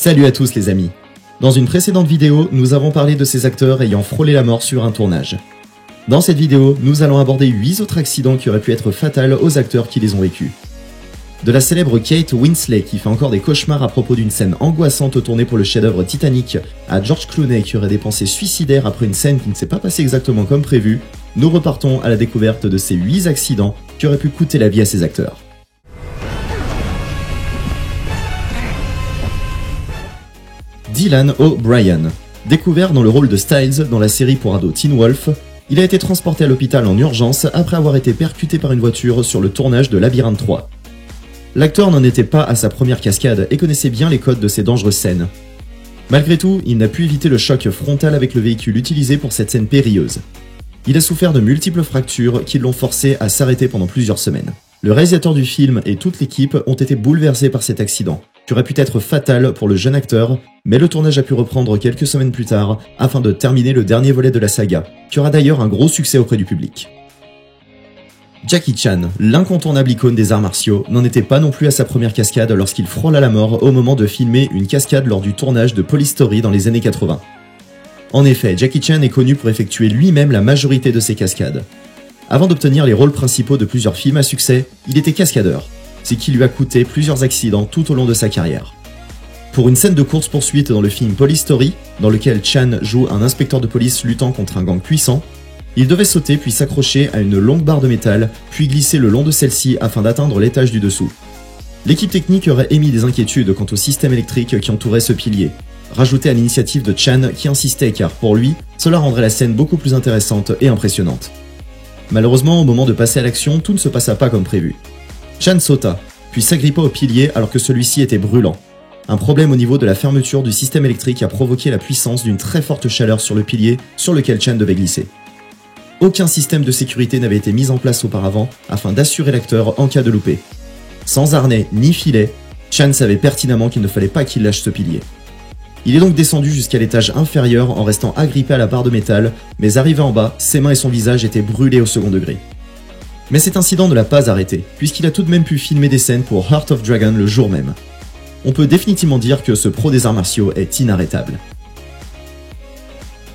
Salut à tous les amis. Dans une précédente vidéo, nous avons parlé de ces acteurs ayant frôlé la mort sur un tournage. Dans cette vidéo, nous allons aborder 8 autres accidents qui auraient pu être fatals aux acteurs qui les ont vécus. De la célèbre Kate Winslet qui fait encore des cauchemars à propos d'une scène angoissante tournée pour le chef-d'œuvre Titanic, à George Clooney qui aurait des pensées suicidaires après une scène qui ne s'est pas passée exactement comme prévu, nous repartons à la découverte de ces 8 accidents qui auraient pu coûter la vie à ces acteurs. Dylan O'Brien. Découvert dans le rôle de Styles dans la série pour ados Teen Wolf, il a été transporté à l'hôpital en urgence après avoir été percuté par une voiture sur le tournage de Labyrinthe 3. L'acteur n'en était pas à sa première cascade et connaissait bien les codes de ces dangereuses scènes. Malgré tout, il n'a pu éviter le choc frontal avec le véhicule utilisé pour cette scène périlleuse. Il a souffert de multiples fractures qui l'ont forcé à s'arrêter pendant plusieurs semaines. Le réalisateur du film et toute l'équipe ont été bouleversés par cet accident, qui aurait pu être fatal pour le jeune acteur, mais le tournage a pu reprendre quelques semaines plus tard afin de terminer le dernier volet de la saga, qui aura d'ailleurs un gros succès auprès du public. Jackie Chan, l'incontournable icône des arts martiaux, n'en était pas non plus à sa première cascade lorsqu'il frôla la mort au moment de filmer une cascade lors du tournage de Police Story dans les années 80. En effet, Jackie Chan est connu pour effectuer lui-même la majorité de ses cascades. Avant d'obtenir les rôles principaux de plusieurs films à succès, il était cascadeur, ce qui lui a coûté plusieurs accidents tout au long de sa carrière. Pour une scène de course-poursuite dans le film Police Story, dans lequel Chan joue un inspecteur de police luttant contre un gang puissant, il devait sauter puis s'accrocher à une longue barre de métal, puis glisser le long de celle-ci afin d'atteindre l'étage du dessous. L'équipe technique aurait émis des inquiétudes quant au système électrique qui entourait ce pilier, rajouté à l'initiative de Chan qui insistait car pour lui, cela rendrait la scène beaucoup plus intéressante et impressionnante. Malheureusement, au moment de passer à l'action, tout ne se passa pas comme prévu. Chan sauta, puis s'agrippa au pilier alors que celui-ci était brûlant. Un problème au niveau de la fermeture du système électrique a provoqué la puissance d'une très forte chaleur sur le pilier sur lequel Chan devait glisser. Aucun système de sécurité n'avait été mis en place auparavant afin d'assurer l'acteur en cas de loupé. Sans harnais ni filet, Chan savait pertinemment qu'il ne fallait pas qu'il lâche ce pilier. Il est donc descendu jusqu'à l'étage inférieur en restant agrippé à la barre de métal, mais arrivé en bas, ses mains et son visage étaient brûlés au second degré. Mais cet incident ne l'a pas arrêté, puisqu'il a tout de même pu filmer des scènes pour Heart of Dragon le jour même. On peut définitivement dire que ce pro des arts martiaux est inarrêtable.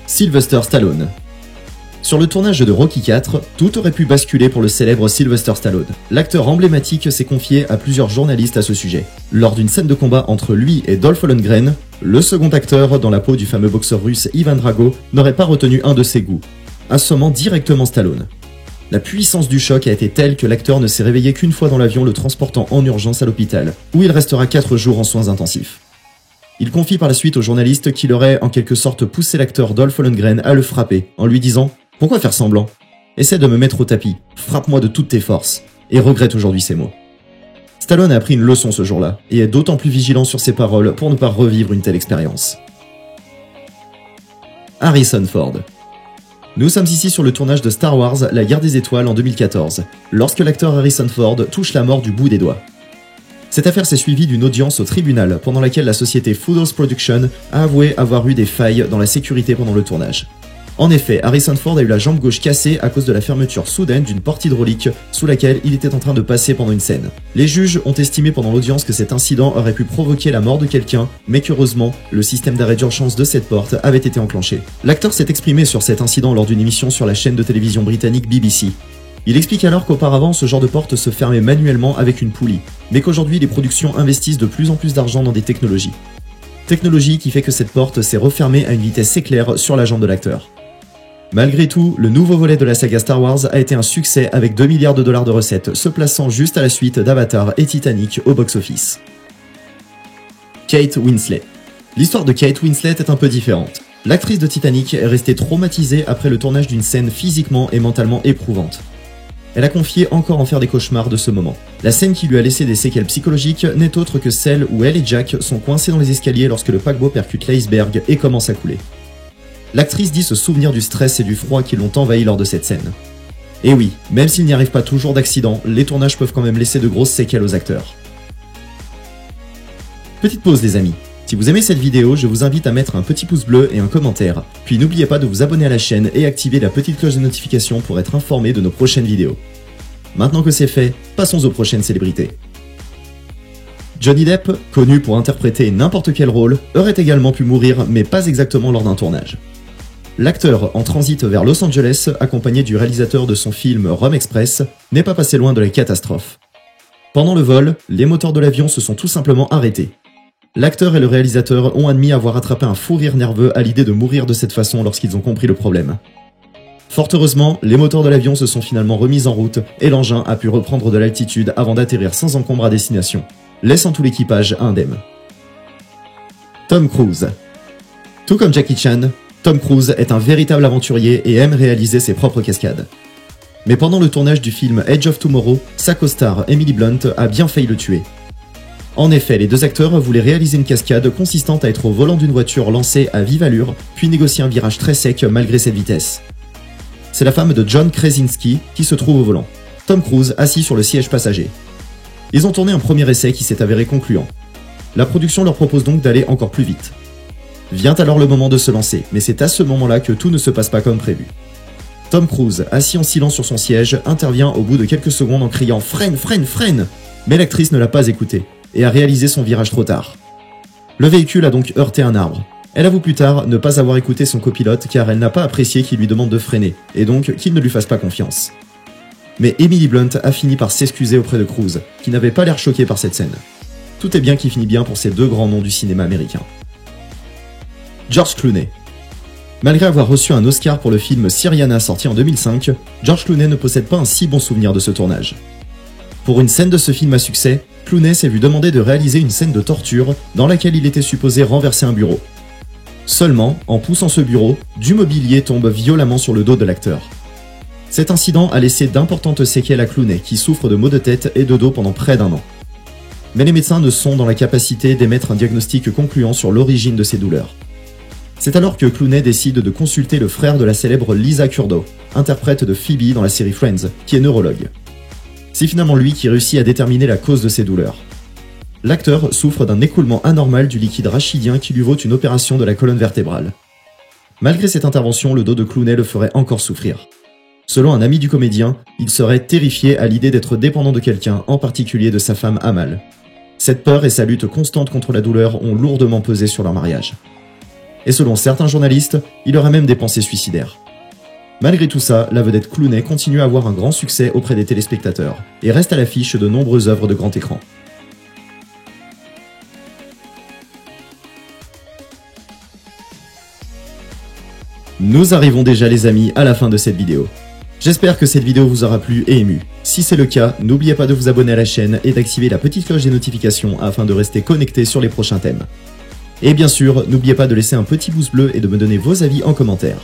Sylvester Stallone. Sur le tournage de Rocky IV, tout aurait pu basculer pour le célèbre Sylvester Stallone. L'acteur emblématique s'est confié à plusieurs journalistes à ce sujet. Lors d'une scène de combat entre lui et Dolph Lundgren, le second acteur dans la peau du fameux boxeur russe Ivan Drago n'aurait pas retenu un de ses goûts, assommant directement Stallone. La puissance du choc a été telle que l'acteur ne s'est réveillé qu'une fois dans l'avion le transportant en urgence à l'hôpital, où il restera 4 jours en soins intensifs. Il confie par la suite aux journalistes qu'il aurait en quelque sorte poussé l'acteur Dolph Lundgren à le frapper, en lui disant « Pourquoi faire semblant ? Essaie de me mettre au tapis, frappe-moi de toutes tes forces », et regrette aujourd'hui ces mots. Stallone a appris une leçon ce jour-là, et est d'autant plus vigilant sur ses paroles pour ne pas revivre une telle expérience. Harrison Ford. Nous sommes ici sur le tournage de Star Wars, la guerre des étoiles en 2014, lorsque l'acteur Harrison Ford touche la mort du bout des doigts. Cette affaire s'est suivie d'une audience au tribunal, pendant laquelle la société Foothouse Productions a avoué avoir eu des failles dans la sécurité pendant le tournage. En effet, Harrison Ford a eu la jambe gauche cassée à cause de la fermeture soudaine d'une porte hydraulique sous laquelle il était en train de passer pendant une scène. Les juges ont estimé pendant l'audience que cet incident aurait pu provoquer la mort de quelqu'un, mais qu'heureusement, le système d'arrêt d'urgence de cette porte avait été enclenché. L'acteur s'est exprimé sur cet incident lors d'une émission sur la chaîne de télévision britannique BBC. Il explique alors qu'auparavant, ce genre de porte se fermait manuellement avec une poulie, mais qu'aujourd'hui, les productions investissent de plus en plus d'argent dans des technologies. Technologie qui fait que cette porte s'est refermée à une vitesse éclair sur la jambe de l'acteur. Malgré tout, le nouveau volet de la saga Star Wars a été un succès avec 2 milliards de dollars de recettes, se plaçant juste à la suite d'Avatar et Titanic au box-office. Kate Winslet. L'histoire de Kate Winslet est un peu différente. L'actrice de Titanic est restée traumatisée après le tournage d'une scène physiquement et mentalement éprouvante. Elle a confié encore en faire des cauchemars de ce moment. La scène qui lui a laissé des séquelles psychologiques n'est autre que celle où elle et Jack sont coincés dans les escaliers lorsque le paquebot percute l'iceberg et commence à couler. L'actrice dit se souvenir du stress et du froid qui l'ont envahi lors de cette scène. Et oui, même s'il n'y arrive pas toujours d'accident, les tournages peuvent quand même laisser de grosses séquelles aux acteurs. Petite pause les amis. Si vous aimez cette vidéo, je vous invite à mettre un petit pouce bleu et un commentaire. Puis n'oubliez pas de vous abonner à la chaîne et activer la petite cloche de notification pour être informé de nos prochaines vidéos. Maintenant que c'est fait, passons aux prochaines célébrités. Johnny Depp, connu pour interpréter n'importe quel rôle, aurait également pu mourir, mais pas exactement lors d'un tournage. L'acteur, en transit vers Los Angeles, accompagné du réalisateur de son film Rome Express, n'est pas passé loin de la catastrophe. Pendant le vol, les moteurs de l'avion se sont tout simplement arrêtés. L'acteur et le réalisateur ont admis avoir attrapé un fou rire nerveux à l'idée de mourir de cette façon lorsqu'ils ont compris le problème. Fort heureusement, les moteurs de l'avion se sont finalement remis en route et l'engin a pu reprendre de l'altitude avant d'atterrir sans encombre à destination, laissant tout l'équipage indemne. Tom Cruise. Tout comme Jackie Chan, Tom Cruise est un véritable aventurier et aime réaliser ses propres cascades. Mais pendant le tournage du film Edge of Tomorrow, sa co-star Emily Blunt a bien failli le tuer. En effet, les deux acteurs voulaient réaliser une cascade consistant à être au volant d'une voiture lancée à vive allure, puis négocier un virage très sec malgré cette vitesse. C'est la femme de John Krasinski qui se trouve au volant, Tom Cruise assis sur le siège passager. Ils ont tourné un premier essai qui s'est avéré concluant. La production leur propose donc d'aller encore plus vite. Vient alors le moment de se lancer, mais c'est à ce moment-là que tout ne se passe pas comme prévu. Tom Cruise, assis en silence sur son siège, intervient au bout de quelques secondes en criant « Freine, freine, freine !» Mais l'actrice ne l'a pas écouté, et a réalisé son virage trop tard. Le véhicule a donc heurté un arbre. Elle avoue plus tard ne pas avoir écouté son copilote car elle n'a pas apprécié qu'il lui demande de freiner, et donc qu'il ne lui fasse pas confiance. Mais Emily Blunt a fini par s'excuser auprès de Cruise, qui n'avait pas l'air choqué par cette scène. Tout est bien qui finit bien pour ces deux grands noms du cinéma américain. George Clooney. Malgré avoir reçu un Oscar pour le film Syriana sorti en 2005, George Clooney ne possède pas un si bon souvenir de ce tournage. Pour une scène de ce film à succès, Clooney s'est vu demander de réaliser une scène de torture dans laquelle il était supposé renverser un bureau. Seulement, en poussant ce bureau, du mobilier tombe violemment sur le dos de l'acteur. Cet incident a laissé d'importantes séquelles à Clooney qui souffre de maux de tête et de dos pendant près d'1 an. Mais les médecins ne sont dans la capacité d'émettre un diagnostic concluant sur l'origine de ces douleurs. C'est alors que Clooney décide de consulter le frère de la célèbre Lisa Kudrow, interprète de Phoebe dans la série Friends, qui est neurologue. C'est finalement lui qui réussit à déterminer la cause de ces douleurs. L'acteur souffre d'un écoulement anormal du liquide rachidien qui lui vaut une opération de la colonne vertébrale. Malgré cette intervention, le dos de Clooney le ferait encore souffrir. Selon un ami du comédien, il serait terrifié à l'idée d'être dépendant de quelqu'un, en particulier de sa femme Amal. Cette peur et sa lutte constante contre la douleur ont lourdement pesé sur leur mariage. Et selon certains journalistes, il aurait même des pensées suicidaires. Malgré tout ça, la vedette Clooney continue à avoir un grand succès auprès des téléspectateurs, et reste à l'affiche de nombreuses œuvres de grand écran. Nous arrivons déjà les amis à la fin de cette vidéo. J'espère que cette vidéo vous aura plu et ému. Si c'est le cas, n'oubliez pas de vous abonner à la chaîne et d'activer la petite cloche des notifications afin de rester connecté sur les prochains thèmes. Et bien sûr, n'oubliez pas de laisser un petit pouce bleu et de me donner vos avis en commentaire.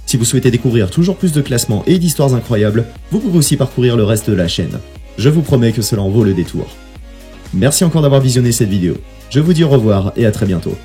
Si vous souhaitez découvrir toujours plus de classements et d'histoires incroyables, vous pouvez aussi parcourir le reste de la chaîne. Je vous promets que cela en vaut le détour. Merci encore d'avoir visionné cette vidéo. Je vous dis au revoir et à très bientôt.